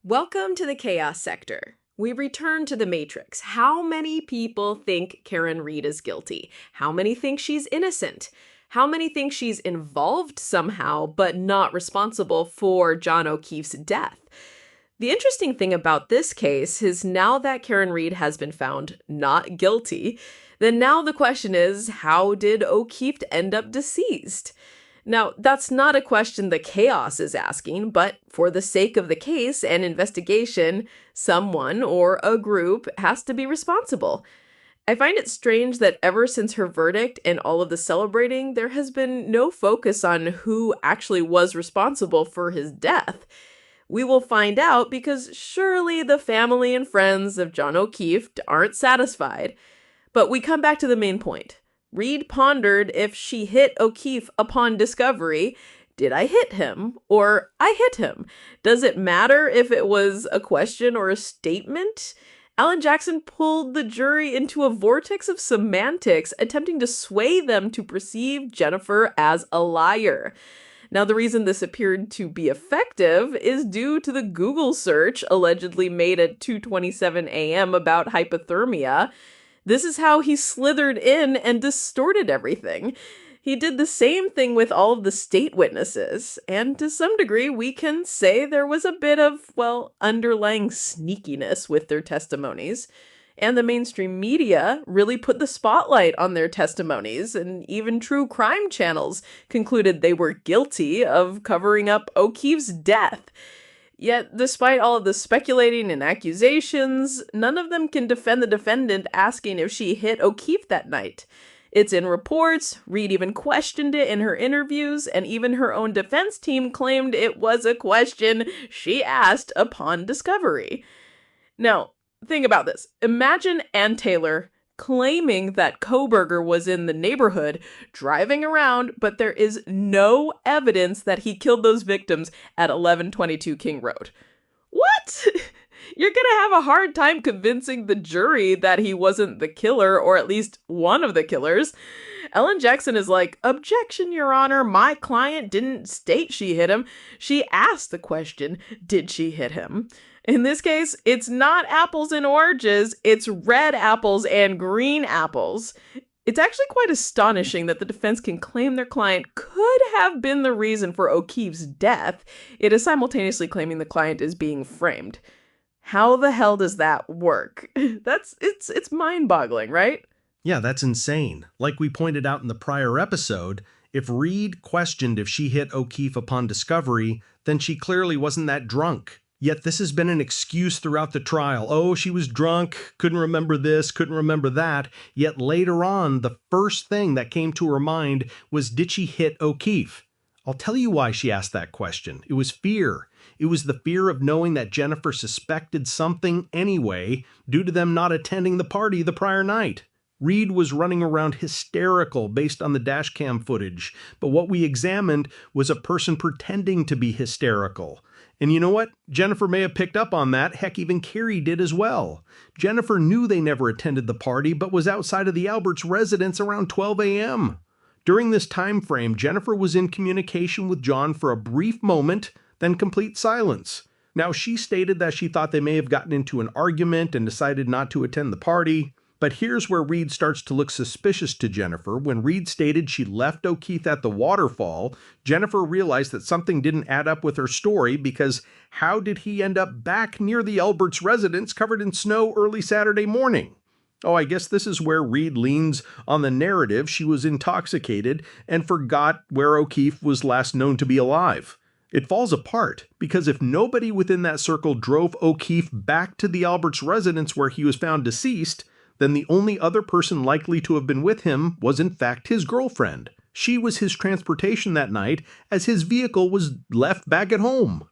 Welcome to the Chaos Sector. We return to the Matrix. How many people think Karen Read is guilty? How many think she's innocent? How many think she's involved somehow, but not responsible for John O'Keefe's death? The interesting thing about this case is now that Karen Read has been found not guilty, then now the question is, how did O'Keefe end up deceased? Now, that's not a question the Chaos is asking, but for the sake of the case and investigation, someone or a group has to be responsible. I find it strange that ever since her verdict and all of the celebrating, there has been no focus on who actually was responsible for his death. We will find out because surely the family and friends of John O'Keefe aren't satisfied. But we come back to the main point. Read pondered if she hit O'Keefe upon discovery. Did I hit him? Or I hit him? Does it matter if it was a question or a statement? Alan Jackson pulled the jury into a vortex of semantics, attempting to sway them to perceive Jennifer as a liar. Now, the reason this appeared to be effective is due to the Google search allegedly made at 2:27 a.m. about hypothermia. This is how he slithered in and distorted everything. He did the same thing with all of the state witnesses, and to some degree we can say there was a bit of, underlying sneakiness with their testimonies. And the mainstream media really put the spotlight on their testimonies, and even true crime channels concluded they were guilty of covering up O'Keefe's death. Yet, despite all of the speculating and accusations, none of them can defend the defendant asking if she hit O'Keefe that night. It's in reports, Read even questioned it in her interviews, and even her own defense team claimed it was a question she asked upon discovery. Now, think about this. Imagine Ann Taylor claiming that Kohberger was in the neighborhood driving around, but there is no evidence that he killed those victims at 1122 King Road. What? You're gonna have a hard time convincing the jury that he wasn't the killer, or at least one of the killers. Ellen Jackson is like, "Objection, Your Honor, my client didn't state she hit him. She asked the question, did she hit him?" In this case, it's not apples and oranges, it's red apples and green apples. It's actually quite astonishing that the defense can claim their client could have been the reason for O'Keefe's death. It is simultaneously claiming the client is being framed. How the hell does that work? It's mind-boggling, right? Yeah, that's insane. Like we pointed out in the prior episode, if Read questioned if she hit O'Keefe upon discovery, then she clearly wasn't that drunk. Yet this has been an excuse throughout the trial. Oh, she was drunk, couldn't remember this, couldn't remember that. Yet later on, the first thing that came to her mind was, did she hit O'Keefe? I'll tell you why she asked that question. It was fear. It was the fear of knowing that Jennifer suspected something anyway, due to them not attending the party the prior night. Read was running around hysterical based on the dashcam footage, but what we examined was a person pretending to be hysterical. And you know what? Jennifer may have picked up on that. Heck, even Carrie did as well. Jennifer knew they never attended the party, but was outside of the Alberts' residence around 12 a.m. During this time frame, Jennifer was in communication with John for a brief moment, then complete silence. Now, she stated that she thought they may have gotten into an argument and decided not to attend the party. But here's where Read starts to look suspicious to Jennifer. When Read stated she left O'Keefe at the waterfall, Jennifer realized that something didn't add up with her story, because how did he end up back near the Alberts' residence covered in snow early Saturday morning? Oh, I guess this is where Read leans on the narrative she was intoxicated and forgot where O'Keefe was last known to be alive. It falls apart, because if nobody within that circle drove O'Keefe back to the Alberts' residence where he was found deceased, then the only other person likely to have been with him was in fact his girlfriend. She was his transportation that night, as his vehicle was left back at home.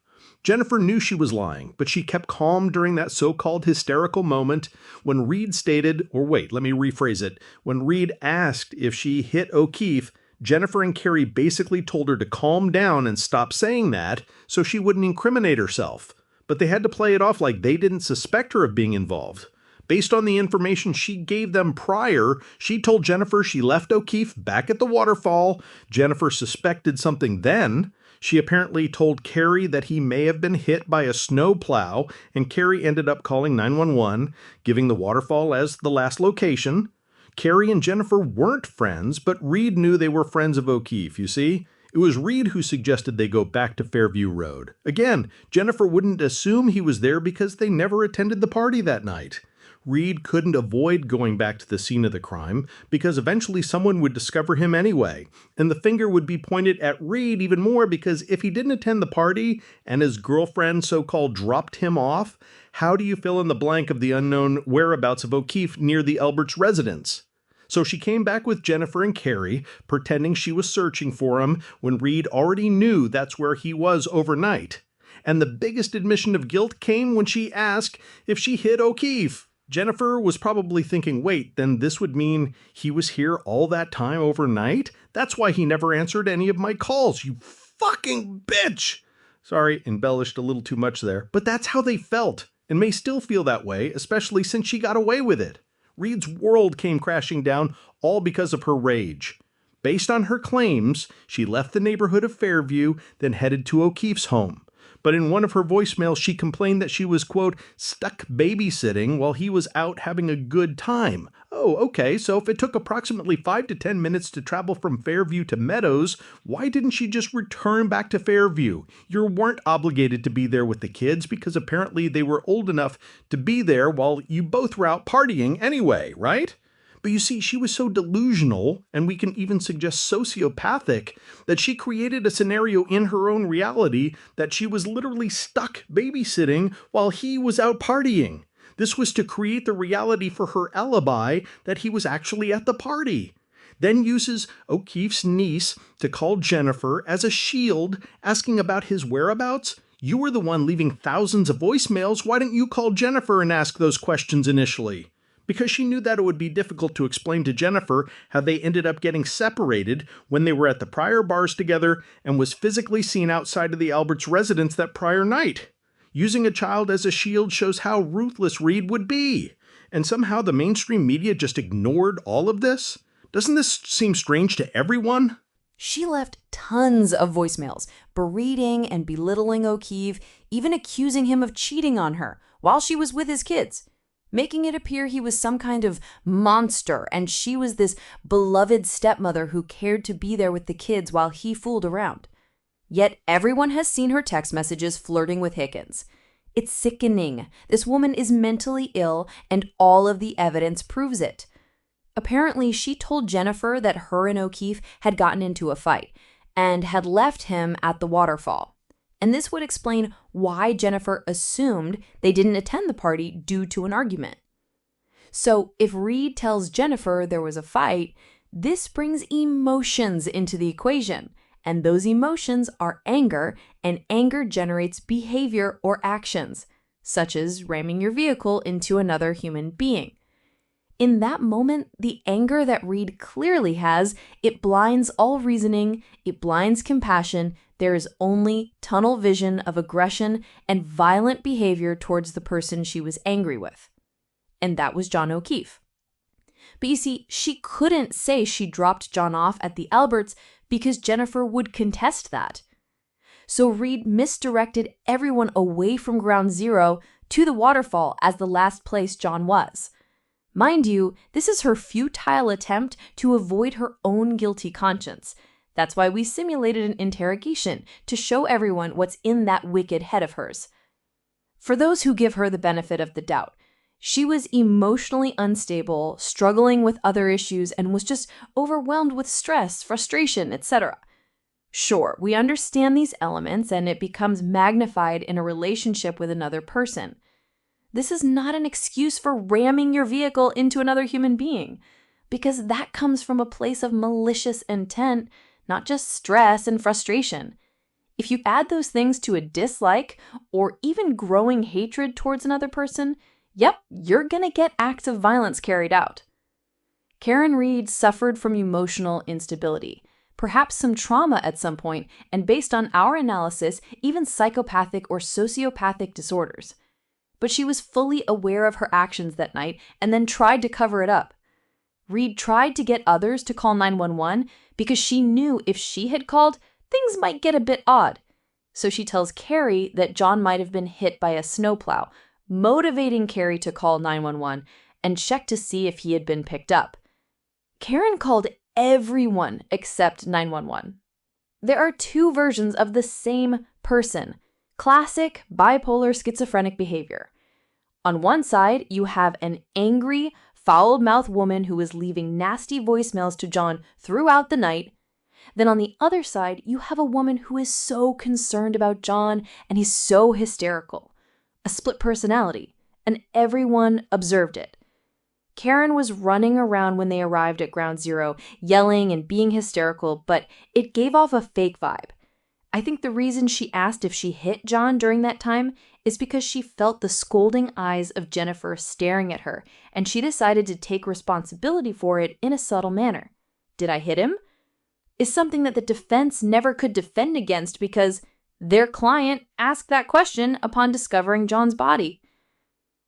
Jennifer knew she was lying, but she kept calm during that so-called hysterical moment when Read stated, or wait, let me rephrase it. When Read asked if she hit O'Keefe, Jennifer and Carrie basically told her to calm down and stop saying that so she wouldn't incriminate herself. But they had to play it off like they didn't suspect her of being involved. Based on the information she gave them prior, she told Jennifer she left O'Keefe back at the waterfall. Jennifer suspected something then. She apparently told Carrie that he may have been hit by a snowplow, and Carrie ended up calling 911, giving the waterfall as the last location. Carrie and Jennifer weren't friends, but Reed knew they were friends of O'Keefe, you see? It was Reed who suggested they go back to Fairview Road. Again, Jennifer wouldn't assume he was there because they never attended the party that night. Reed couldn't avoid going back to the scene of the crime because eventually someone would discover him anyway, and the finger would be pointed at Reed even more because if he didn't attend the party and his girlfriend so-called dropped him off, how do you fill in the blank of the unknown whereabouts of O'Keefe near the Alberts' residence? So she came back with Jennifer and Carrie, pretending she was searching for him when Reed already knew that's where he was overnight. And the biggest admission of guilt came when she asked if she hit O'Keefe. Jennifer was probably thinking, wait, then this would mean he was here all that time overnight? That's why he never answered any of my calls, you fucking bitch! Sorry, embellished a little too much there, but that's how they felt, and may still feel that way, especially since she got away with it. Reed's world came crashing down all because of her rage. Based on her claims, she left the neighborhood of Fairview, then headed to O'Keefe's home. But in one of her voicemails, she complained that she was, quote, stuck babysitting while he was out having a good time. Oh, okay, so if it took approximately 5 to 10 minutes to travel from Fairview to Meadows, why didn't she just return back to Fairview? You weren't obligated to be there with the kids because apparently they were old enough to be there while you both were out partying anyway, right? But you see, she was so delusional, and we can even suggest sociopathic, that she created a scenario in her own reality that she was literally stuck babysitting while he was out partying. This was to create the reality for her alibi that he was actually at the party. Then uses O'Keefe's niece to call Jennifer as a shield, asking about his whereabouts. You were the one leaving thousands of voicemails. Why didn't you call Jennifer and ask those questions initially? Because she knew that it would be difficult to explain to Jennifer how they ended up getting separated when they were at the prior bars together and was physically seen outside of the Alberts' residence that prior night. Using a child as a shield shows how ruthless Reed would be. And somehow the mainstream media just ignored all of this? Doesn't this seem strange to everyone? She left tons of voicemails, berating and belittling O'Keefe, even accusing him of cheating on her while she was with his kids, making it appear he was some kind of monster and she was this beloved stepmother who cared to be there with the kids while he fooled around. Yet everyone has seen her text messages flirting with Hickens. It's sickening. This woman is mentally ill and all of the evidence proves it. Apparently, she told Jennifer that her and O'Keefe had gotten into a fight and had left him at the waterfall. And this would explain why Jennifer assumed they didn't attend the party due to an argument. So if Reed tells Jennifer there was a fight, this brings emotions into the equation. And those emotions are anger, and anger generates behavior or actions, such as ramming your vehicle into another human being. In that moment, the anger that Reed clearly has, it blinds all reasoning, it blinds compassion. There is only tunnel vision of aggression and violent behavior towards the person she was angry with. And that was John O'Keefe. But you see, she couldn't say she dropped John off at the Alberts because Jennifer would contest that. So Reed misdirected everyone away from Ground Zero to the waterfall as the last place John was. Mind you, this is her futile attempt to avoid her own guilty conscience. That's why we simulated an interrogation, to show everyone what's in that wicked head of hers. For those who give her the benefit of the doubt, she was emotionally unstable, struggling with other issues, and was just overwhelmed with stress, frustration, etc. Sure, we understand these elements, and it becomes magnified in a relationship with another person. This is not an excuse for ramming your vehicle into another human being, because that comes from a place of malicious intent, not just stress and frustration. If you add those things to a dislike or even growing hatred towards another person, yep, you're gonna get acts of violence carried out. Karen Reed suffered from emotional instability, perhaps some trauma at some point, and based on our analysis, even psychopathic or sociopathic disorders. But she was fully aware of her actions that night and then tried to cover it up. Reed tried to get others to call 911 because she knew if she had called, things might get a bit odd. So she tells Carrie that John might have been hit by a snowplow, motivating Carrie to call 911 and check to see if he had been picked up. Karen called everyone except 911. There are two versions of the same person. Classic bipolar schizophrenic behavior. On one side, you have an angry, foul-mouthed woman who is leaving nasty voicemails to John throughout the night. Then on the other side, you have a woman who is so concerned about John and he's so hysterical. A split personality, and everyone observed it. Karen was running around when they arrived at Ground Zero, yelling and being hysterical, but it gave off a fake vibe. I think the reason she asked if she hit John during that time is because she felt the scolding eyes of Jennifer staring at her, and she decided to take responsibility for it in a subtle manner. Did I hit him? Is something that the defense never could defend against because their client asked that question upon discovering John's body.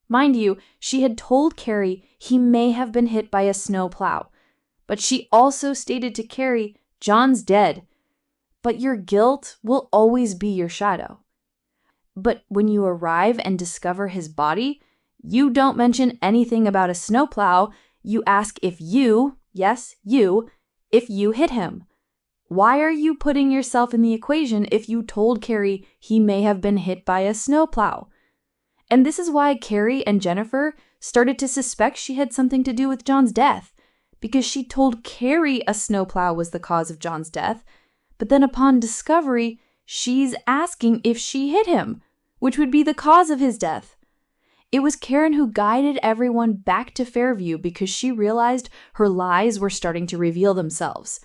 Mind you, she had told Carrie he may have been hit by a snowplow, but she also stated to Carrie, John's dead, but your guilt will always be your shadow. But when you arrive and discover his body, you don't mention anything about a snowplow. You ask if you, yes, you, if you hit him. Why are you putting yourself in the equation if you told Carrie he may have been hit by a snowplow? And this is why Carrie and Jennifer started to suspect she had something to do with John's death, because she told Carrie a snowplow was the cause of John's death, but then upon discovery, she's asking if she hit him, which would be the cause of his death. It was Karen who guided everyone back to Fairview because she realized her lies were starting to reveal themselves.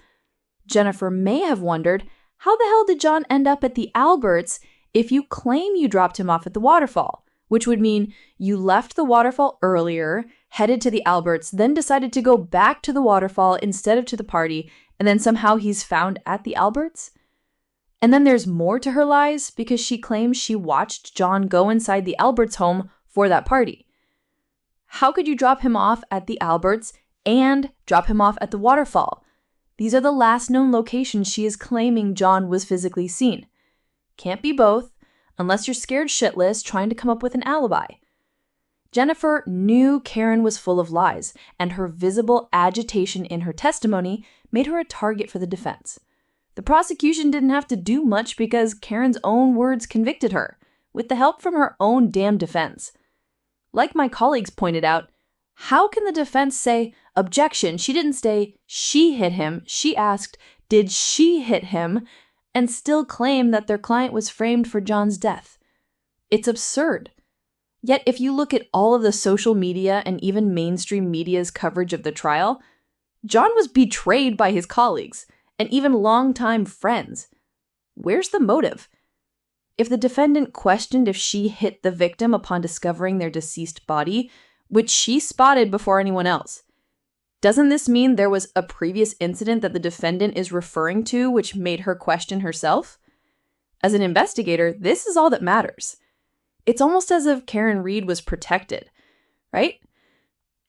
Jennifer may have wondered, how the hell did John end up at the Alberts if you claim you dropped him off at the waterfall? Which would mean you left the waterfall earlier, headed to the Alberts, then decided to go back to the waterfall instead of to the party, and then somehow he's found at the Alberts? And then there's more to her lies because she claims she watched John go inside the Alberts home for that party. How could you drop him off at the Alberts and drop him off at the waterfall? These are the last known locations she is claiming John was physically seen. Can't be both, unless you're scared shitless trying to come up with an alibi. Jennifer knew Karen was full of lies, and her visible agitation in her testimony made her a target for the defense. The prosecution didn't have to do much because Karen's own words convicted her, with the help from her own damn defense. Like my colleagues pointed out, how can the defense say, objection, she didn't say she hit him, she asked, did she hit him, and still claim that their client was framed for John's death? It's absurd. Yet if you look at all of the social media and even mainstream media's coverage of the trial, John was betrayed by his colleagues and even longtime friends. Where's the motive? If the defendant questioned if she hit the victim upon discovering their deceased body, which she spotted before anyone else, doesn't this mean there was a previous incident that the defendant is referring to which made her question herself? As an investigator, this is all that matters. It's almost as if Karen Reed was protected, right?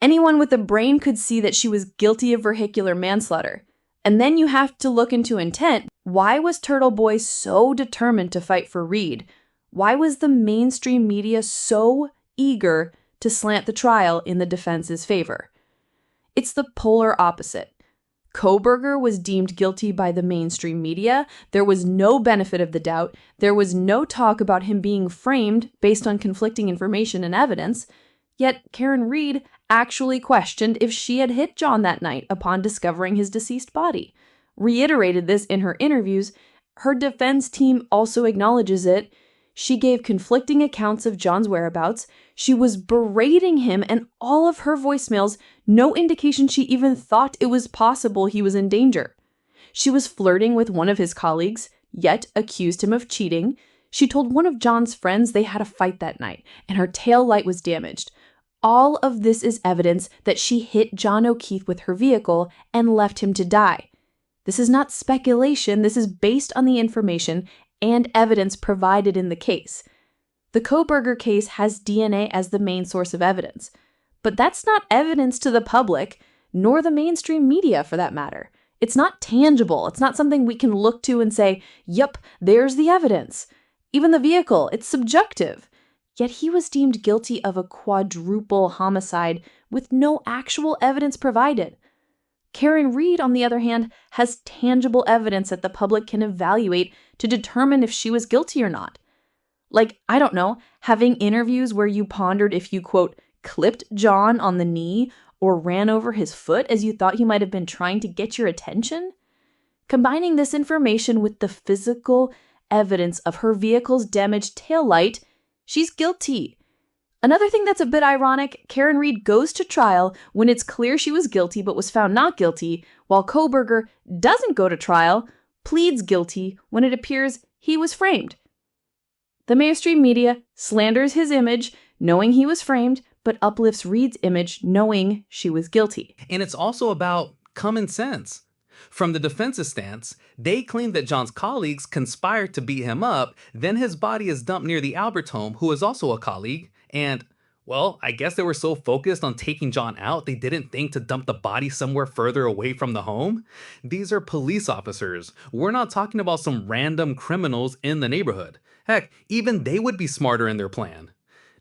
Anyone with a brain could see that she was guilty of vehicular manslaughter. And then you have to look into intent. Why was Turtle Boy so determined to fight for Reed? Why was the mainstream media so eager to slant the trial in the defense's favor? It's the polar opposite. Kohberger was deemed guilty by the mainstream media. There was no benefit of the doubt. There was no talk about him being framed based on conflicting information and evidence. Yet Karen Reed actually questioned if she had hit John that night upon discovering his deceased body. Reiterated this in her interviews. Her defense team also acknowledges it. She gave conflicting accounts of John's whereabouts. She was berating him, and all of her voicemails, no indication she even thought it was possible he was in danger. She was flirting with one of his colleagues, yet accused him of cheating. She told one of John's friends they had a fight that night, and her tail light was damaged. All of this is evidence that she hit John O'Keefe with her vehicle and left him to die. This is not speculation. This is based on the information and evidence provided in the case. The Kohberger case has DNA as the main source of evidence, but that's not evidence to the public, nor the mainstream media for that matter. It's not tangible. It's not something we can look to and say, yep, there's the evidence. Even the vehicle, it's subjective. Yet he was deemed guilty of a quadruple homicide with no actual evidence provided. Karen Reed, on the other hand, has tangible evidence that the public can evaluate to determine if she was guilty or not. Like, I don't know, having interviews where you pondered if you, quote, clipped John on the knee or ran over his foot as you thought he might have been trying to get your attention? Combining this information with the physical evidence of her vehicle's damaged taillight, she's guilty. Another thing that's a bit ironic, Karen Reed goes to trial when it's clear she was guilty but was found not guilty, while Kohberger doesn't go to trial, pleads guilty when it appears he was framed. The mainstream media slanders his image, knowing he was framed, but uplifts Reed's image, knowing she was guilty. And it's also about common sense. From the defense's stance, they claim that John's colleagues conspired to beat him up, then his body is dumped near the Albert home, who is also a colleague, and, well, I guess they were so focused on taking John out, they didn't think to dump the body somewhere further away from the home. These are police officers. We're not talking about some random criminals in the neighborhood. Heck, even they would be smarter in their plan.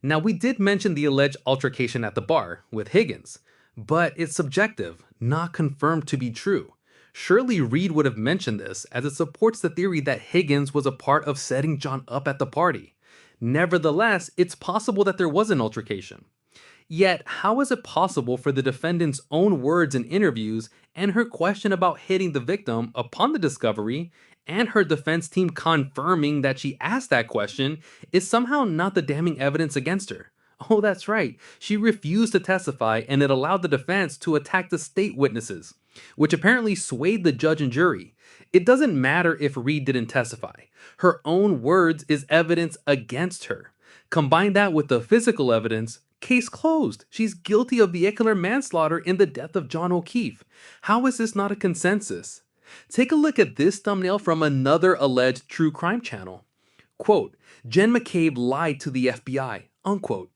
Now, we did mention the alleged altercation at the bar with Higgins, but it's subjective, not confirmed to be true. Surely Reed would have mentioned this, as it supports the theory that Higgins was a part of setting John up at the party. Nevertheless, it's possible that there was an altercation. Yet, how is it possible for the defendant's own words in interviews and her question about hitting the victim upon the discovery, and her defense team confirming that she asked that question, is somehow not the damning evidence against her? Oh, that's right. She refused to testify, and it allowed the defense to attack the state witnesses, which apparently swayed the judge and jury. It doesn't matter if Reed didn't testify. Her own words is evidence against her. Combine that with the physical evidence, case closed. She's guilty of vehicular manslaughter in the death of John O'Keefe. How is this not a consensus? Take a look at this thumbnail from another alleged true crime channel. Quote, Jen McCabe lied to the FBI, unquote.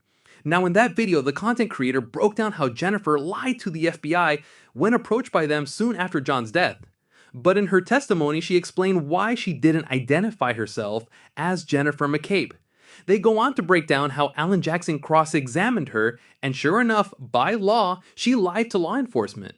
Now in that video, the content creator broke down how Jennifer lied to the FBI when approached by them soon after John's death. But in her testimony, she explained why she didn't identify herself as Jennifer McCabe. They go on to break down how Alan Jackson cross-examined her, and sure enough, by law, she lied to law enforcement.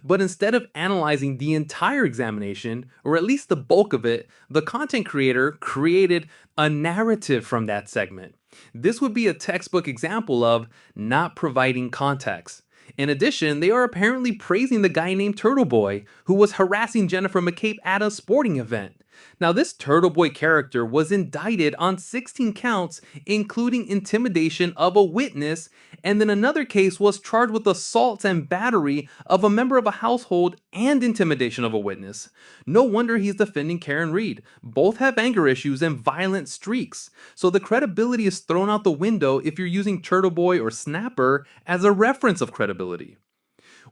But instead of analyzing the entire examination, or at least the bulk of it, the content creator created a narrative from that segment. This would be a textbook example of not providing context. In addition, they are apparently praising the guy named Turtle Boy, who was harassing Jennifer McCabe at a sporting event. Now, this Turtle Boy character was indicted on 16 counts, including intimidation of a witness, and then another case was charged with assault and battery of a member of a household and intimidation of a witness. No wonder he's defending Karen Reed. Both have anger issues and violent streaks, so the credibility is thrown out the window if you're using Turtle Boy or Snapper as a reference of credibility.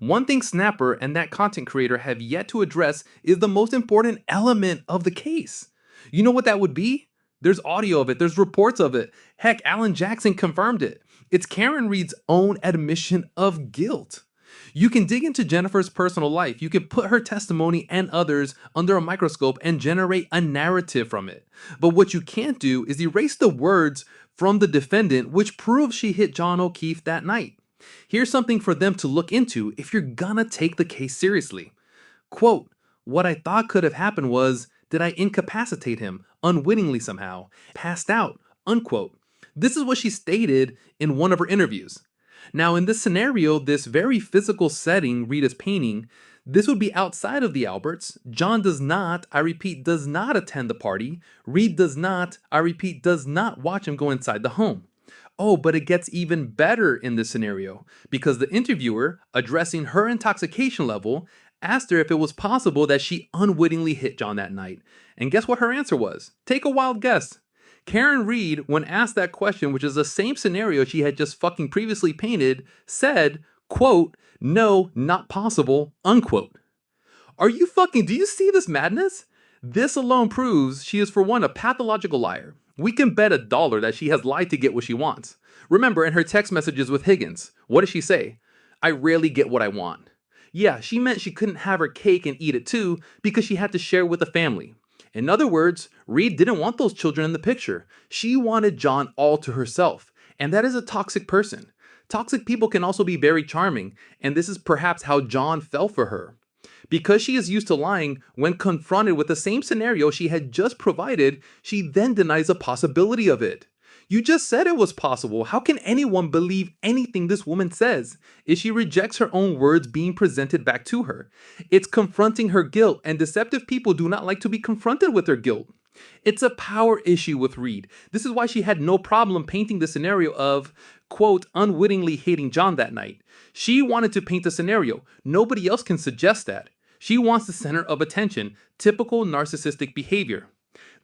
One thing Snapper and that content creator have yet to address is the most important element of the case. You know what that would be? There's audio of it, there's reports of it. Heck, Alan Jackson confirmed it. It's Karen Reed's own admission of guilt. You can dig into Jennifer's personal life, you can put her testimony and others under a microscope and generate a narrative from it. But what you can't do is erase the words from the defendant which proves she hit John O'Keefe that night. Here's something for them to look into if you're gonna take the case seriously. Quote, what I thought could have happened was, did I incapacitate him unwittingly somehow, passed out, unquote. This is what she stated in one of her interviews. Now in this scenario, this very physical setting Reed is painting, this would be outside of the Alberts. John does not, I repeat, does not attend the party. Reed does not, I repeat, does not watch him go inside the home. Oh, but it gets even better in this scenario because the interviewer, addressing her intoxication level, asked her if it was possible that she unwittingly hit John that night. And guess what her answer was? Take a wild guess. Karen Reed, when asked that question, which is the same scenario she had just fucking previously painted, said, quote, no, not possible, unquote. Do you see this madness? This alone proves she is for one a pathological liar. We can bet $1 that she has lied to get what she wants. Remember, in her text messages with Higgins, what does she say? I rarely get what I want. Yeah, she meant she couldn't have her cake and eat it too because she had to share with the family. In other words, Reed didn't want those children in the picture. She wanted John all to herself. And that is a toxic person. Toxic people can also be very charming, and this is perhaps how John fell for her. Because she is used to lying, when confronted with the same scenario she had just provided, she then denies the possibility of it. You just said it was possible. How can anyone believe anything this woman says? She rejects her own words being presented back to her. It's confronting her guilt, and deceptive people do not like to be confronted with their guilt. It's a power issue with Reed. This is why she had no problem painting the scenario of, quote, unwittingly hitting John that night. She wanted to paint the scenario. Nobody else can suggest that. She wants the center of attention, typical narcissistic behavior.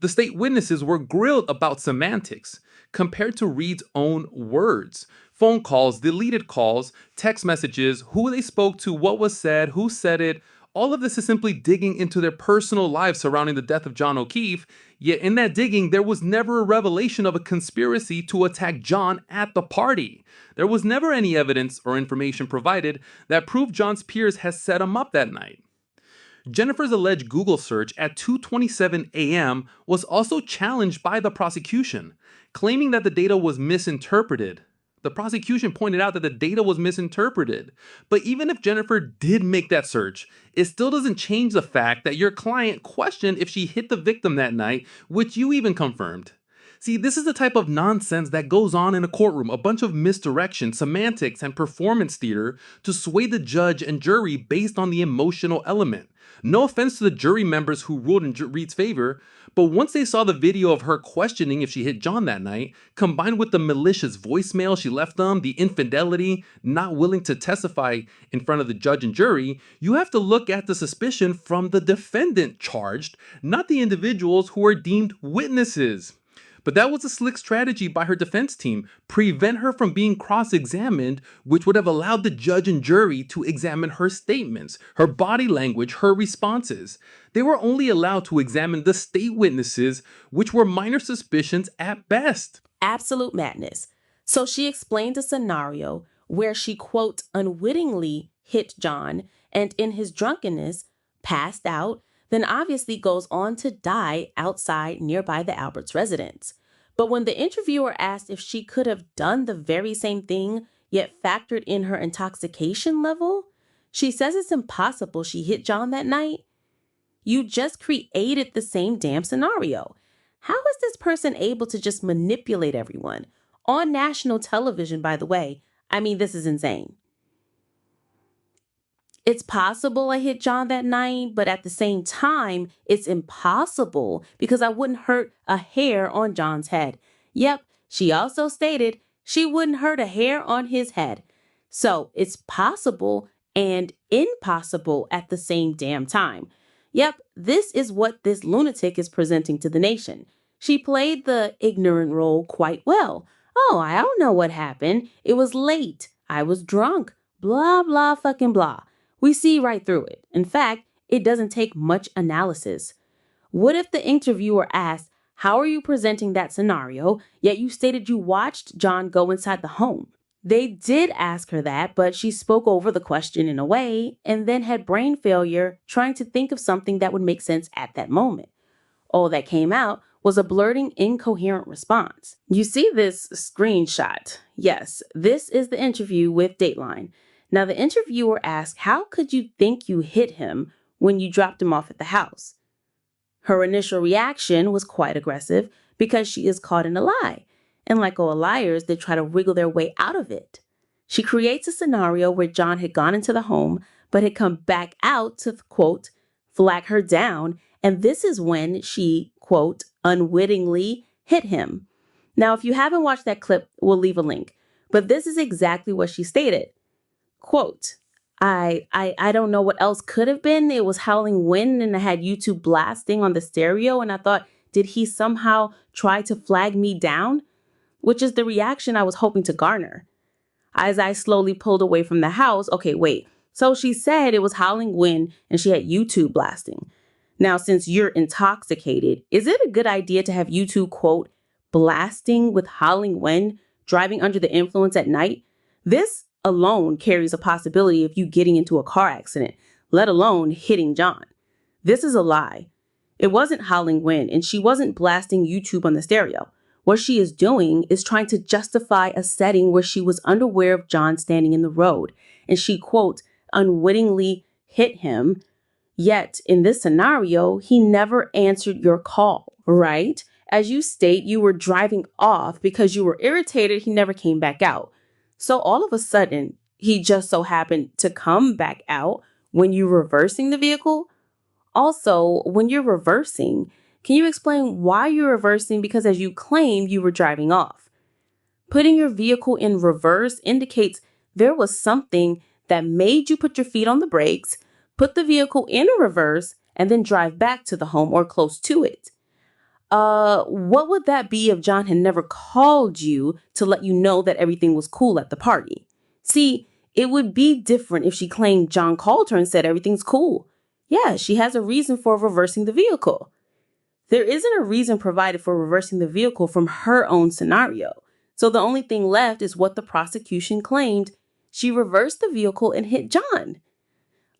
The state witnesses were grilled about semantics compared to Reed's own words. Phone calls, deleted calls, text messages, who they spoke to, what was said, who said it. All of this is simply digging into their personal lives surrounding the death of John O'Keefe, yet in that digging, there was never a revelation of a conspiracy to attack John at the party. There was never any evidence or information provided that proved John's peers had set him up that night. Jennifer's alleged Google search at 2:27 a.m. was also challenged by the prosecution, claiming that the data was misinterpreted. The prosecution pointed out that the data was misinterpreted. But even if Jennifer did make that search, it still doesn't change the fact that your client questioned if she hit the victim that night, which you even confirmed. See, this is the type of nonsense that goes on in a courtroom, a bunch of misdirection, semantics, and performance theater to sway the judge and jury based on the emotional element. No offense to the jury members who ruled in Reed's favor, but once they saw the video of her questioning if she hit John that night, combined with the malicious voicemail she left them, the infidelity, not willing to testify in front of the judge and jury, you have to look at the suspicion from the defendant charged, not the individuals who are deemed witnesses. But that was a slick strategy by her defense team, prevent her from being cross-examined, which would have allowed the judge and jury to examine her statements, her body language, her responses. They were only allowed to examine the state witnesses, which were minor suspicions at best. Absolute madness. So she explained a scenario where she, quote, unwittingly hit John and in his drunkenness passed out, then obviously goes on to die outside nearby the Alberts' residence. But when the interviewer asked if she could have done the very same thing, yet factored in her intoxication level, she says it's impossible she hit John that night. You just created the same damn scenario. How is this person able to just manipulate everyone? On national television, by the way. I mean, this is insane. It's possible I hit John that night, but at the same time, it's impossible because I wouldn't hurt a hair on John's head. Yep, she also stated she wouldn't hurt a hair on his head. So it's possible and impossible at the same damn time. Yep, this is what this lunatic is presenting to the nation. She played the ignorant role quite well. Oh, I don't know what happened. It was late. I was drunk. Blah, blah, fucking blah. We see right through it. In fact, it doesn't take much analysis. What if the interviewer asked, how are you presenting that scenario, yet you stated you watched John go inside the home? They did ask her that, but she spoke over the question in a way and then had brain failure trying to think of something that would make sense at that moment. All that came out was a blurting, incoherent response. You see this screenshot. Yes, this is the interview with Dateline. Now, the interviewer asked, how could you think you hit him when you dropped him off at the house? Her initial reaction was quite aggressive because she is caught in a lie. And like all liars, they try to wriggle their way out of it. She creates a scenario where John had gone into the home, but had come back out to, quote, flag her down. And this is when she, quote, unwittingly hit him. Now, if you haven't watched that clip, we'll leave a link. But this is exactly what she stated. Quote, I don't know what else could have been. It was howling wind and I had YouTube blasting on the stereo. And I thought, did he somehow try to flag me down? Which is the reaction I was hoping to garner. As I slowly pulled away from the house, okay, wait. So she said it was howling wind and she had YouTube blasting. Now, since you're intoxicated, is it a good idea to have YouTube, quote, blasting with howling wind, driving under the influence at night? This alone carries a possibility of you getting into a car accident, let alone hitting John. This is a lie. It wasn't howling wind, and she wasn't blasting YouTube on the stereo. What she is doing is trying to justify a setting where she was unaware of John standing in the road, and she, quote, unwittingly hit him. Yet, in this scenario, he never answered your call, right? As you state, you were driving off because you were irritated. He never came back out. So all of a sudden, he just so happened to come back out when you're reversing the vehicle. Also, when you're reversing, can you explain why you're reversing? Because as you claimed, you were driving off. Putting your vehicle in reverse indicates there was something that made you put your feet on the brakes, put the vehicle in reverse, and then drive back to the home or close to it. What would that be if John had never called you to let you know that everything was cool at the party? See, it would be different if she claimed John called her and said everything's cool. Yeah, she has a reason for reversing the vehicle. There isn't a reason provided for reversing the vehicle from her own scenario. So the only thing left is what the prosecution claimed. She reversed the vehicle and hit John.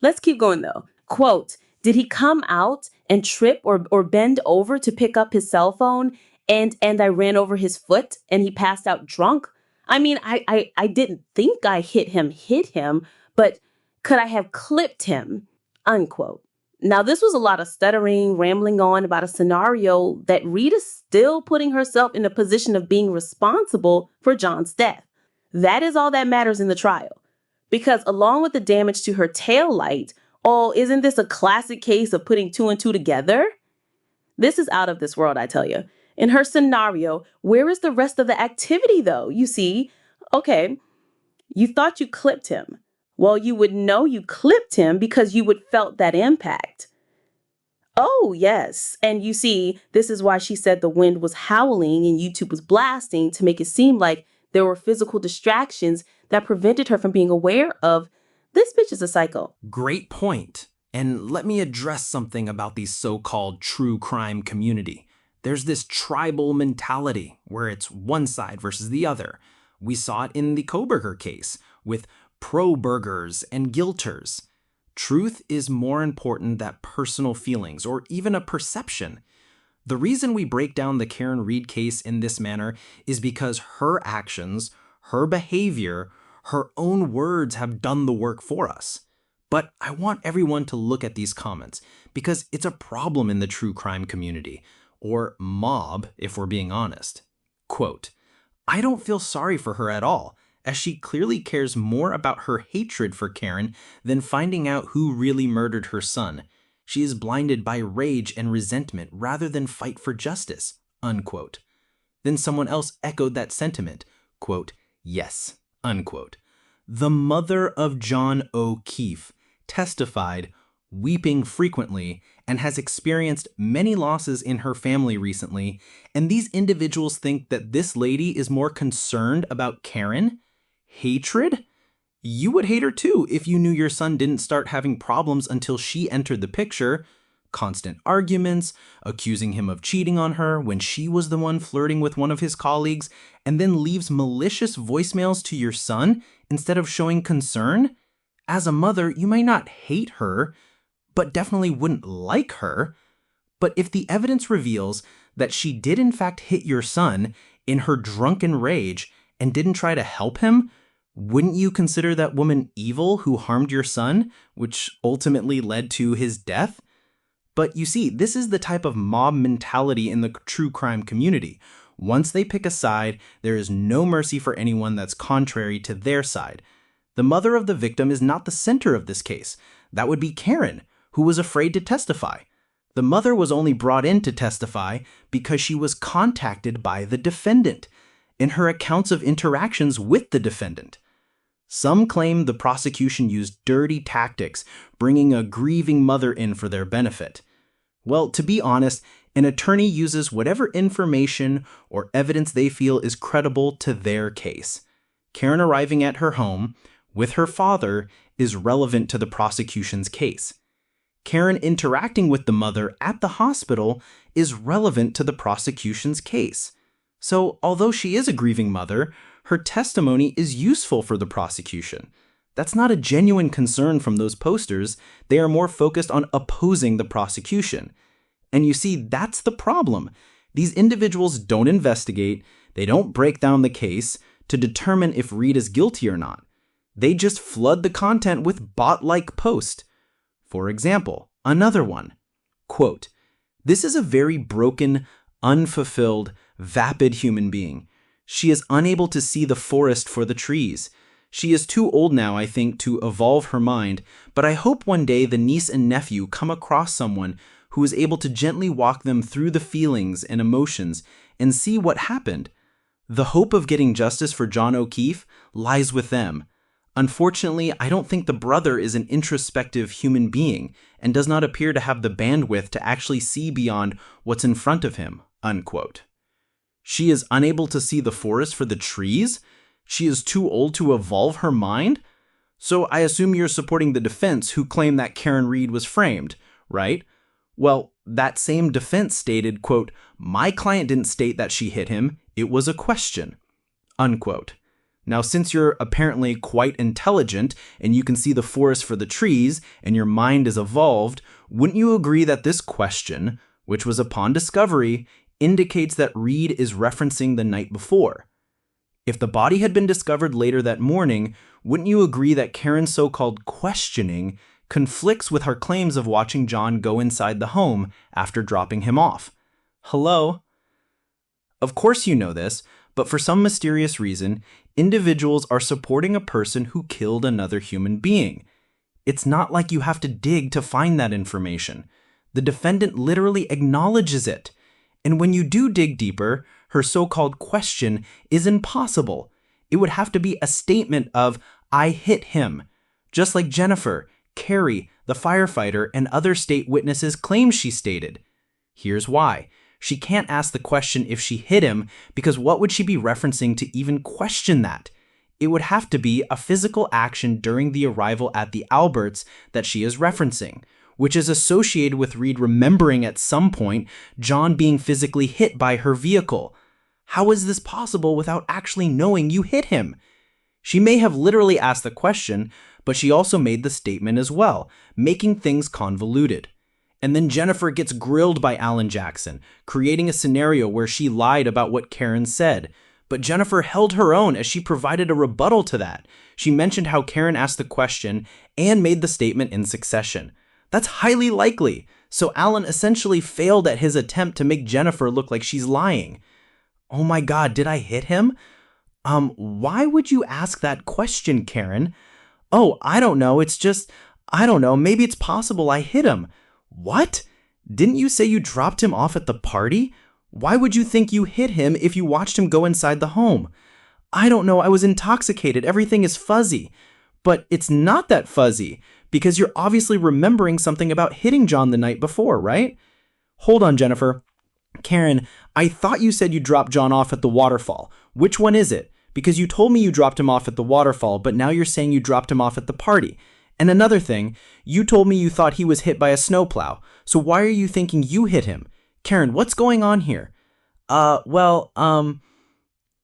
Let's keep going though. Quote, did he come out and trip or bend over to pick up his cell phone and I ran over his foot and he passed out drunk? I mean, I didn't think I hit him, but could I have clipped him? Unquote. Now, this was a lot of stuttering, rambling on about a scenario that Rita's still putting herself in a position of being responsible for John's death. That is all that matters in the trial. Because along with the damage to her tail light, isn't this a classic case of putting two and two together? This is out of this world, I tell you. In her scenario, where is the rest of the activity, though? You see, okay, you thought you clipped him. Well, you would know you clipped him because you would felt that impact. Oh, yes. And you see, this is why she said the wind was howling and YouTube was blasting to make it seem like there were physical distractions that prevented her from being aware of this bitch is a psycho. Great point. And let me address something about the so-called true crime community. There's this tribal mentality where it's one side versus the other. We saw it in the Koberger case with pro-burgers and guilters. Truth is more important than personal feelings or even a perception. The reason we break down the Karen Read case in this manner is because her actions, her behavior, her own words have done the work for us. But I want everyone to look at these comments because it's a problem in the true crime community, or mob if we're being honest. Quote, I don't feel sorry for her at all, as she clearly cares more about her hatred for Karen than finding out who really murdered her son. She is blinded by rage and resentment rather than fight for justice, unquote. Then someone else echoed that sentiment, quote, yes, unquote. The mother of John O'Keefe testified, weeping frequently, and has experienced many losses in her family recently, and these individuals think that this lady is more concerned about Karen? Hatred? You would hate her too if you knew your son didn't start having problems until she entered the picture. Constant arguments, accusing him of cheating on her when she was the one flirting with one of his colleagues, and then leaves malicious voicemails to your son instead of showing concern? As a mother, you might not hate her, but definitely wouldn't like her. But if the evidence reveals that she did in fact hit your son in her drunken rage and didn't try to help him, wouldn't you consider that woman evil who harmed your son, which ultimately led to his death? But you see, this is the type of mob mentality in the true crime community. Once they pick a side, there is no mercy for anyone that's contrary to their side. The mother of the victim is not the center of this case. That would be Karen, who was afraid to testify. The mother was only brought in to testify because she was contacted by the defendant in her accounts of interactions with the defendant. Some claim the prosecution used dirty tactics, bringing a grieving mother in for their benefit. Well, to be honest, an attorney uses whatever information or evidence they feel is credible to their case. Karen arriving at her home with her father is relevant to the prosecution's case. Karen interacting with the mother at the hospital is relevant to the prosecution's case. So, although she is a grieving mother, her testimony is useful for the prosecution. That's not a genuine concern from those posters. They are more focused on opposing the prosecution. And you see, that's the problem. These individuals don't investigate, they don't break down the case to determine if Reed is guilty or not. They just flood the content with bot-like posts. For example, another one. Quote, "This is a very broken, unfulfilled, vapid human being. She is unable to see the forest for the trees. She is too old now, I think, to evolve her mind, but I hope one day the niece and nephew come across someone who is able to gently walk them through the feelings and emotions and see what happened. The hope of getting justice for John O'Keefe lies with them. Unfortunately, I don't think the brother is an introspective human being and does not appear to have the bandwidth to actually see beyond what's in front of him." Unquote. She is unable to see the forest for the trees? She is too old to evolve her mind? So I assume you're supporting the defense who claim that Karen Reed was framed, right? Well, that same defense stated, quote, "My client didn't state that she hit him. It was a question." Unquote. Now, since you're apparently quite intelligent and you can see the forest for the trees and your mind is evolved, wouldn't you agree that this question, which was upon discovery, indicates that Reed is referencing the night before? If the body had been discovered later that morning, wouldn't you agree that Karen's so-called questioning conflicts with her claims of watching John go inside the home after dropping him off? Hello? Of course you know this, but for some mysterious reason, individuals are supporting a person who killed another human being. It's not like you have to dig to find that information. The defendant literally acknowledges it. And when you do dig deeper, her so-called question is impossible. It would have to be a statement of, "I hit him," just like Jennifer, Carrie, the firefighter, and other state witnesses claim she stated. Here's why. She can't ask the question if she hit him, because what would she be referencing to even question that? It would have to be a physical action during the arrival at the Alberts that she is referencing, which is associated with Reed remembering at some point John being physically hit by her vehicle. How is this possible without actually knowing you hit him? She may have literally asked the question, but she also made the statement as well, making things convoluted. And then Jennifer gets grilled by Alan Jackson, creating a scenario where she lied about what Karen said. But Jennifer held her own as she provided a rebuttal to that. She mentioned how Karen asked the question and made the statement in succession. That's highly likely. So Alan essentially failed at his attempt to make Jennifer look like she's lying. Oh my God, did I hit him? Why would you ask that question, Karen? Oh, I don't know. It's just, I don't know. Maybe it's possible I hit him. What? Didn't you say you dropped him off at the party? Why would you think you hit him if you watched him go inside the home? I don't know. I was intoxicated. Everything is fuzzy. But it's not that fuzzy, because you're obviously remembering something about hitting John the night before, right? Hold on, Jennifer. Karen, I thought you said you dropped John off at the waterfall. Which one is it? Because you told me you dropped him off at the waterfall, but now you're saying you dropped him off at the party. And another thing, you told me you thought he was hit by a snowplow. So why are you thinking you hit him? Karen, what's going on here? And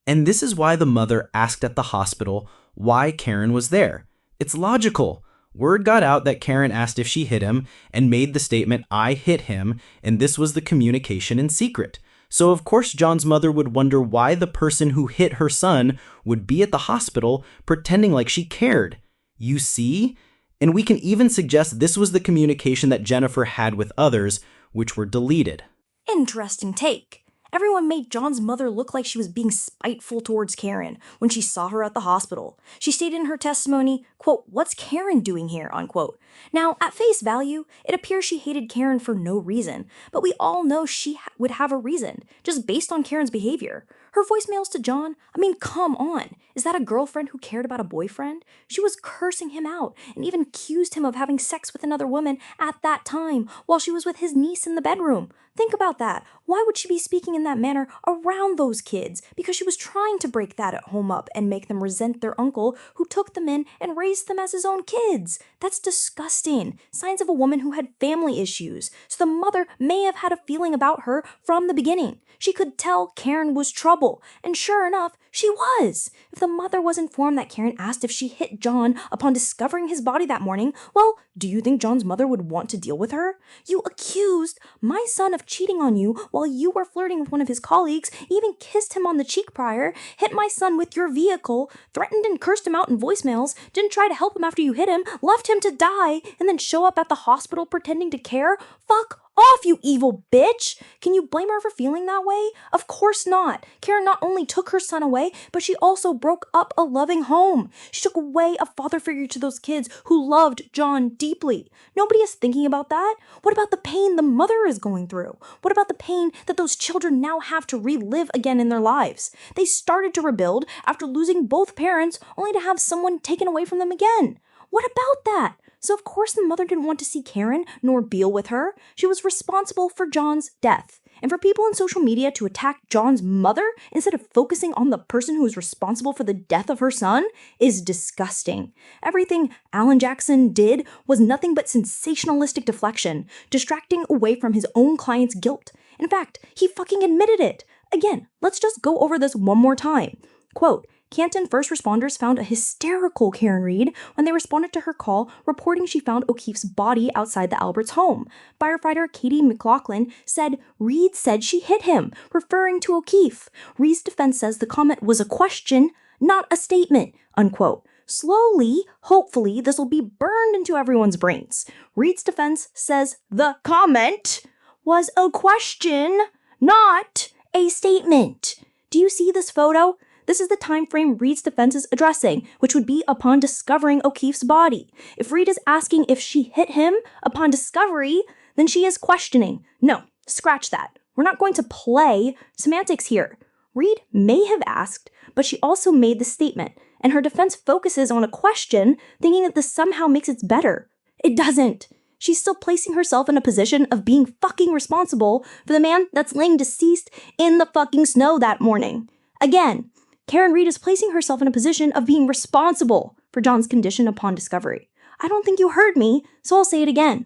this is why the mother asked at the hospital why Karen was there. It's logical. Word got out that Karen asked if she hit him and made the statement, "I hit him," and this was the communication in secret. So of course John's mother would wonder why the person who hit her son would be at the hospital pretending like she cared. You see? And we can even suggest this was the communication that Jennifer had with others, which were deleted. Interesting take. Everyone made John's mother look like she was being spiteful towards Karen when she saw her at the hospital. She stated in her testimony, quote, "What's Karen doing here?" unquote. Now, at face value, it appears she hated Karen for no reason, but we all know she would have a reason, just based on Karen's behavior. Her voicemails to John, I mean, come on. Is that a girlfriend who cared about a boyfriend? She was cursing him out and even accused him of having sex with another woman at that time while she was with his niece in the bedroom. Think about that. Why would she be speaking in that manner around those kids? Because she was trying to break that at home up and make them resent their uncle who took them in and raised them as his own kids. That's disgusting. Signs of a woman who had family issues. So the mother may have had a feeling about her from the beginning. She could tell Karen was trouble. trouble. And sure enough, she was. If the mother was informed that Karen asked if she hit John upon discovering his body that morning, well, do you think John's mother would want to deal with her? You accused my son of cheating on you while you were flirting with one of his colleagues, even kissed him on the cheek prior, hit my son with your vehicle, threatened and cursed him out in voicemails, didn't try to help him after you hit him, left him to die, and then show up at the hospital pretending to care? Fuck off, you evil bitch! Can you blame her for feeling that way? Of course not. Karen not only took her son away, but she also broke up a loving home. She took away a father figure to those kids who loved John deeply. Nobody is thinking about that. What about the pain the mother is going through? What about the pain that those children now have to relive again in their lives? They started to rebuild after losing both parents, only to have someone taken away from them again. What about that? So of course the mother didn't want to see Karen nor deal with her. She was responsible for John's death. And for people in social media to attack John's mother instead of focusing on the person who is responsible for the death of her son is disgusting. Everything Alan Jackson did was nothing but sensationalistic deflection, distracting away from his own client's guilt. In fact, he fucking admitted it. Again, let's just go over this one more time. Quote, Canton first responders found a hysterical Karen Reed when they responded to her call reporting she found O'Keefe's body outside the Alberts home. Firefighter Katie McLaughlin said Reed said she hit him, referring to O'Keefe. Reed's defense says the comment was a question, not a statement, unquote. Slowly, hopefully, this will be burned into everyone's brains. Reed's defense says the comment was a question, not a statement. Do you see this photo? This is the time frame Reed's defense is addressing, which would be upon discovering O'Keefe's body. If Reed is asking if she hit him upon discovery, then she is questioning. No, scratch that. We're not going to play semantics here. Reed may have asked, but she also made the statement, and her defense focuses on a question, thinking that this somehow makes it better. It doesn't. She's still placing herself in a position of being fucking responsible for the man that's laying deceased in the fucking snow that morning. Again, Karen Reed is placing herself in a position of being responsible for John's condition upon discovery. I don't think you heard me, so I'll say it again.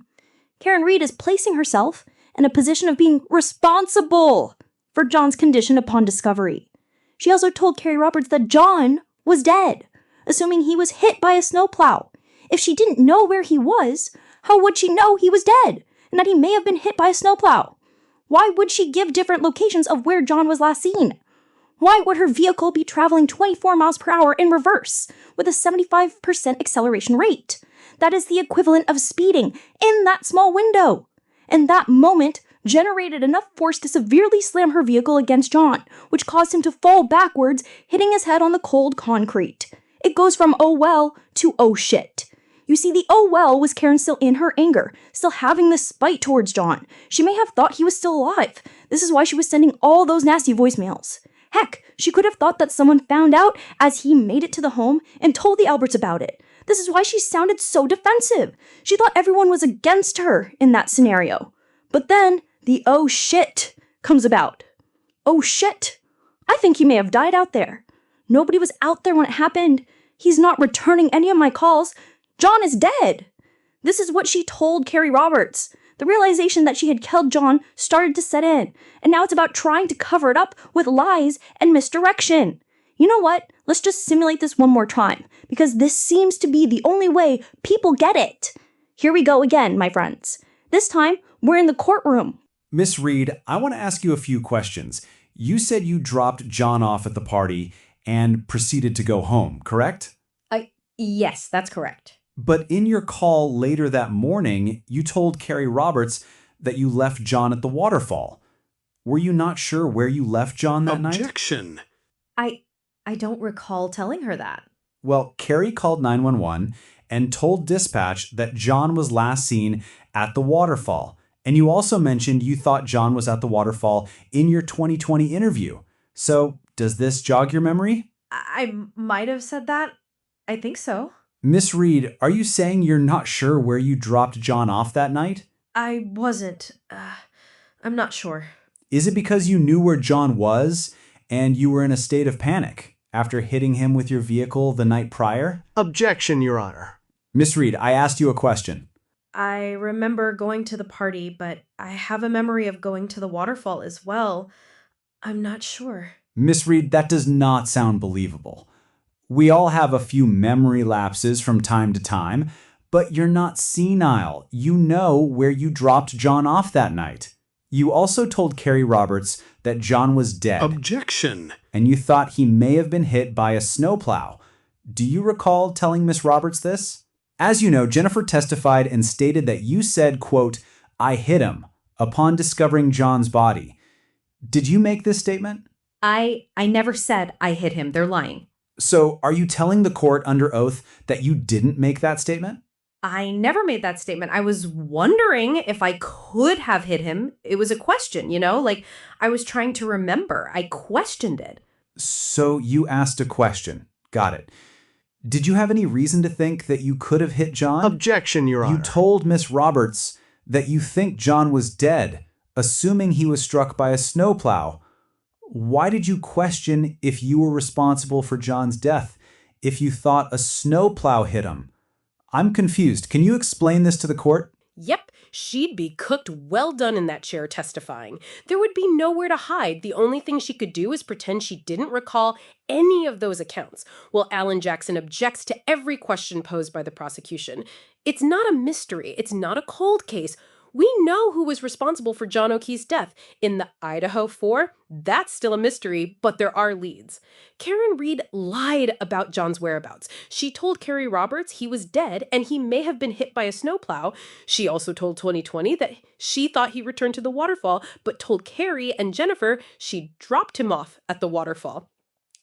Karen Reed is placing herself in a position of being responsible for John's condition upon discovery. She also told Carrie Roberts that John was dead, assuming he was hit by a snowplow. If she didn't know where he was, how would she know he was dead and that he may have been hit by a snowplow? Why would she give different locations of where John was last seen? Why would her vehicle be traveling 24 miles per hour in reverse with a 75% acceleration rate? That is the equivalent of speeding in that small window. And that moment generated enough force to severely slam her vehicle against John, which caused him to fall backwards, hitting his head on the cold concrete. It goes from oh well to oh shit. You see, the oh well was Karen still in her anger, still having this spite towards John. She may have thought he was still alive. This is why she was sending all those nasty voicemails. Heck, she could have thought that someone found out as he made it to the home and told the Alberts about it. This is why she sounded so defensive. She thought everyone was against her in that scenario. But then, the oh shit comes about. Oh shit. I think he may have died out there. Nobody was out there when it happened. He's not returning any of my calls. John is dead. This is what she told Carrie Roberts. The realization that she had killed John started to set in, and now it's about trying to cover it up with lies and misdirection. You know what? Let's just simulate this one more time, because this seems to be the only way people get it. Here we go again, my friends. This time, we're in the courtroom. Miss Reed, I want to ask you a few questions. You said you dropped John off at the party and proceeded to go home, correct? Yes, that's correct. But in your call later that morning, you told Carrie Roberts that you left John at the waterfall. Were you not sure where you left John that night? Objection. I don't recall telling her that. Well, Carrie called 911 and told dispatch that John was last seen at the waterfall. And you also mentioned you thought John was at the waterfall in your 2020 interview. So, does this jog your memory? I might have said that. I think so. Miss Reed, are you saying you're not sure where you dropped John off that night? I wasn't. I'm not sure. Is it because you knew where John was and you were in a state of panic after hitting him with your vehicle the night prior? Objection, Your Honor. Miss Reed, I asked you a question. I remember going to the party, but I have a memory of going to the waterfall as well. I'm not sure. Miss Reed, that does not sound believable. We all have a few memory lapses from time to time, but you're not senile. You know where you dropped John off that night. You also told Carrie Roberts that John was dead. Objection. And you thought he may have been hit by a snowplow. Do you recall telling Miss Roberts this? As you know, Jennifer testified and stated that you said, quote, "I hit him," upon discovering John's body. Did you make this statement? I never said I hit him. They're lying. So are you telling the court under oath that you didn't make that statement? I never made that statement. I was wondering if I could have hit him. It was a question, like I was trying to remember. I questioned it. So you asked a question. Got it. Did you have any reason to think that you could have hit John? Objection, Your Honor. You told Miss Roberts that you think John was dead, assuming he was struck by a snowplow. Why did you question if you were responsible for John's death, if you thought a snowplow hit him? I'm confused. Can you explain this to the court? Yep, she'd be cooked well done in that chair testifying. There would be nowhere to hide. The only thing she could do is pretend she didn't recall any of those accounts, while Alan Jackson objects to every question posed by the prosecution. It's not a mystery. It's not a cold case. We know who was responsible for John O'Keefe's death. In the Idaho 4, that's still a mystery, but there are leads. Karen Reed lied about John's whereabouts. She told Carrie Roberts he was dead and he may have been hit by a snowplow. She also told 2020 that she thought he returned to the waterfall, but told Carrie and Jennifer she dropped him off at the waterfall.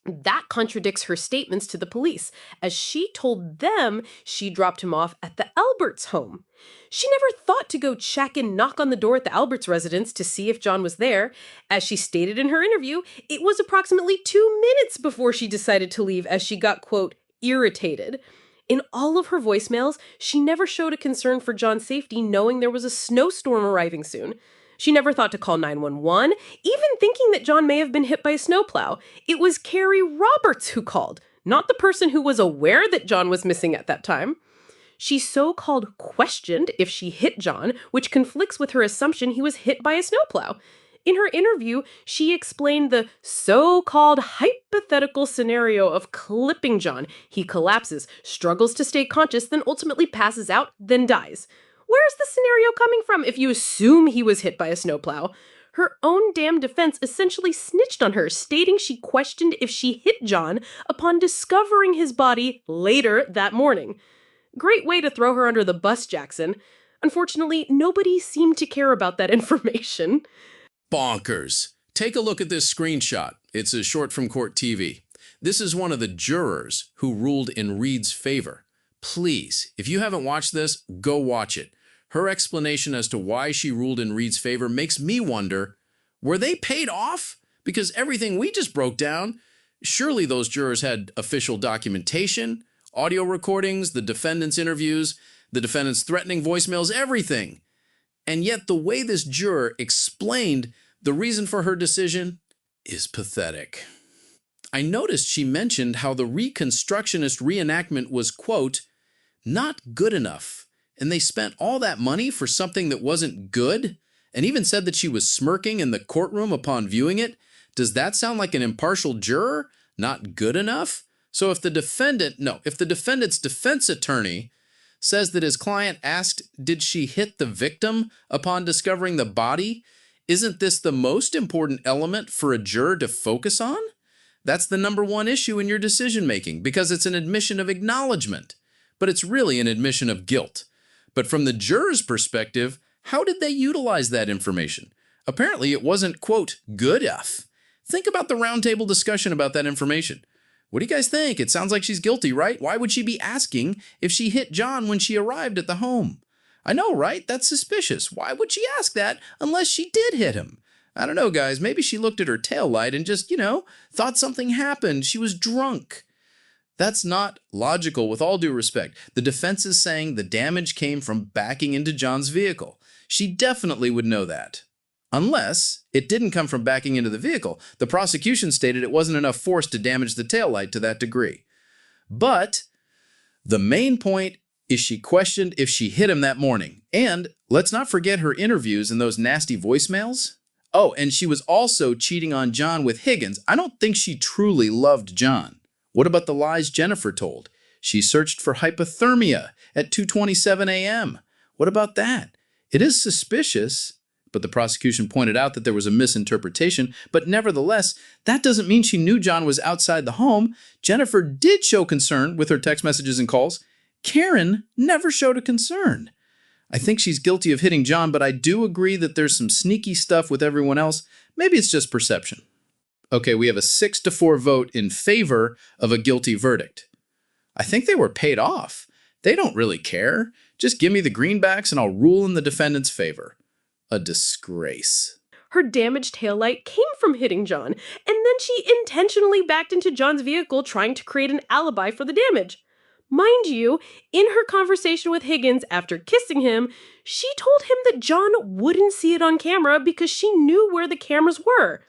That contradicts her statements to the police, as she told them she dropped him off at the Alberts home. She never thought to go check and knock on the door at the Alberts residence to see if John was there. As she stated in her interview, it was approximately 2 minutes before she decided to leave as she got, quote, irritated. In all of her voicemails, she never showed a concern for John's safety, knowing there was a snowstorm arriving soon. She never thought to call 911, even thinking that John may have been hit by a snowplow. It was Carrie Roberts who called, not the person who was aware that John was missing at that time. She so-called questioned if she hit John, which conflicts with her assumption he was hit by a snowplow. In her interview, she explained the so-called hypothetical scenario of clipping John. He collapses, struggles to stay conscious, then ultimately passes out, then dies. Where's the scenario coming from if you assume he was hit by a snowplow? Her own damn defense essentially snitched on her, stating she questioned if she hit John upon discovering his body later that morning. Great way to throw her under the bus, Jackson. Unfortunately, nobody seemed to care about that information. Bonkers. Take a look at this screenshot. It's a short from court TV. This is one of the jurors who ruled in Reed's favor. Please, if you haven't watched this, go watch it. Her explanation as to why she ruled in Reed's favor makes me wonder, were they paid off? Because everything we just broke down, surely those jurors had official documentation, audio recordings, the defendant's interviews, the defendant's threatening voicemails, everything. And yet the way this juror explained the reason for her decision is pathetic. I noticed she mentioned how the Reconstructionist reenactment was, quote, not good enough. And they spent all that money for something that wasn't good, and even said that she was smirking in the courtroom upon viewing it. Does that sound like an impartial juror? Not good enough? So if the defendant's defense attorney says that his client asked, did she hit the victim upon discovering the body? Isn't this the most important element for a juror to focus on? That's the number one issue in your decision making, because it's an admission of acknowledgement, but it's really an admission of guilt. But from the juror's perspective, how did they utilize that information? Apparently it wasn't, quote, good enough. Think about the roundtable discussion about that information. What do you guys think? It sounds like she's guilty, right? Why would she be asking if she hit John when she arrived at the home? I know, right? That's suspicious. Why would she ask that unless she did hit him? I don't know, guys. Maybe she looked at her taillight and just, thought something happened. She was drunk. That's not logical, with all due respect. The defense is saying the damage came from backing into John's vehicle. She definitely would know that. Unless it didn't come from backing into the vehicle. The prosecution stated it wasn't enough force to damage the taillight to that degree. But the main point is she questioned if she hit him that morning. And let's not forget her interviews and those nasty voicemails. Oh, and she was also cheating on John with Higgins. I don't think she truly loved John. What about the lies Jennifer told? She searched for hypothermia at 2:27 a.m. What about that? It is suspicious, but the prosecution pointed out that there was a misinterpretation. But nevertheless, that doesn't mean she knew John was outside the home. Jennifer did show concern with her text messages and calls. Karen never showed a concern. I think she's guilty of hitting John, but I do agree that there's some sneaky stuff with everyone else. Maybe it's just perception. Okay, we have a 6-4 vote in favor of a guilty verdict. I think they were paid off. They don't really care. Just give me the greenbacks and I'll rule in the defendant's favor. A disgrace. Her damaged taillight came from hitting John, and then she intentionally backed into John's vehicle trying to create an alibi for the damage. Mind you, in her conversation with Higgins after kissing him, she told him that John wouldn't see it on camera because she knew where the cameras were.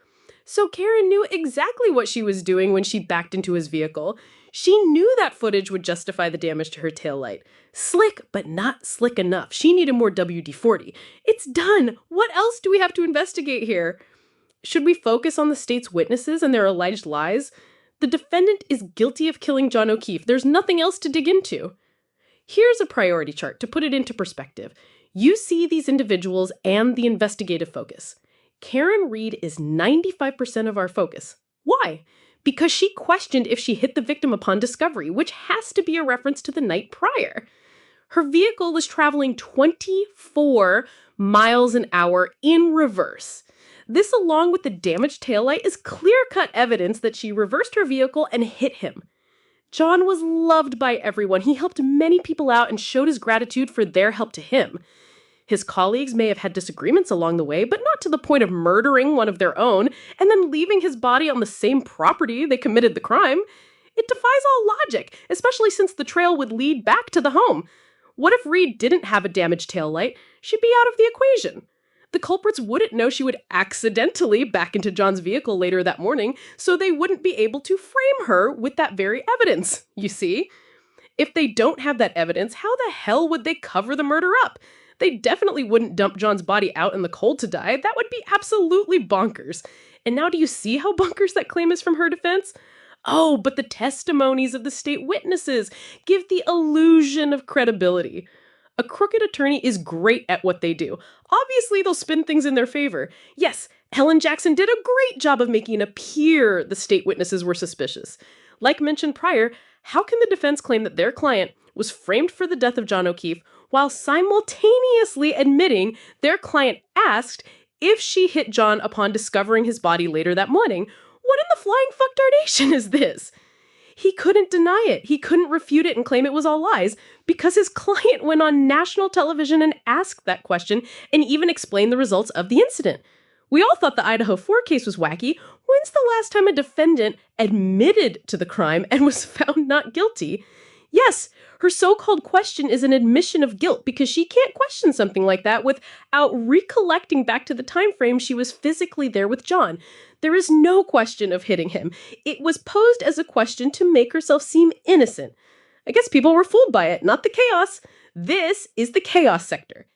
So Karen knew exactly what she was doing when she backed into his vehicle. She knew that footage would justify the damage to her taillight. Slick, but not slick enough. She needed more WD-40. It's done. What else do we have to investigate here? Should we focus on the state's witnesses and their alleged lies? The defendant is guilty of killing John O'Keefe. There's nothing else to dig into. Here's a priority chart to put it into perspective. You see these individuals and the investigative focus. Karen Reed is 95% of our focus. Why? Because she questioned if she hit the victim upon discovery, which has to be a reference to the night prior. Her vehicle was traveling 24 miles an hour in reverse. This, along with the damaged taillight, is clear-cut evidence that she reversed her vehicle and hit him. John was loved by everyone. He helped many people out and showed his gratitude for their help to him. His colleagues may have had disagreements along the way, but not to the point of murdering one of their own and then leaving his body on the same property they committed the crime. It defies all logic, especially since the trail would lead back to the home. What if Reed didn't have a damaged taillight? She'd be out of the equation. The culprits wouldn't know she would accidentally back into John's vehicle later that morning, so they wouldn't be able to frame her with that very evidence, you see? If they don't have that evidence, how the hell would they cover the murder up? They definitely wouldn't dump John's body out in the cold to die. That would be absolutely bonkers. And now do you see how bonkers that claim is from her defense? Oh, but the testimonies of the state witnesses give the illusion of credibility. A crooked attorney is great at what they do. Obviously, they'll spin things in their favor. Yes, Helen Jackson did a great job of making it appear the state witnesses were suspicious. Like mentioned prior, how can the defense claim that their client was framed for the death of John O'Keefe while simultaneously admitting their client asked if she hit John upon discovering his body later that morning? What in the flying fuck darnation is this? He couldn't deny it. He couldn't refute it and claim it was all lies because his client went on national television and asked that question and even explained the results of the incident. We all thought the Idaho 4 case was wacky. When's the last time a defendant admitted to the crime and was found not guilty? Yes, her so-called question is an admission of guilt because she can't question something like that without recollecting back to the time frame she was physically there with John. There is no question of hitting him. It was posed as a question to make herself seem innocent. I guess people were fooled by it, not the chaos. This is the chaos sector.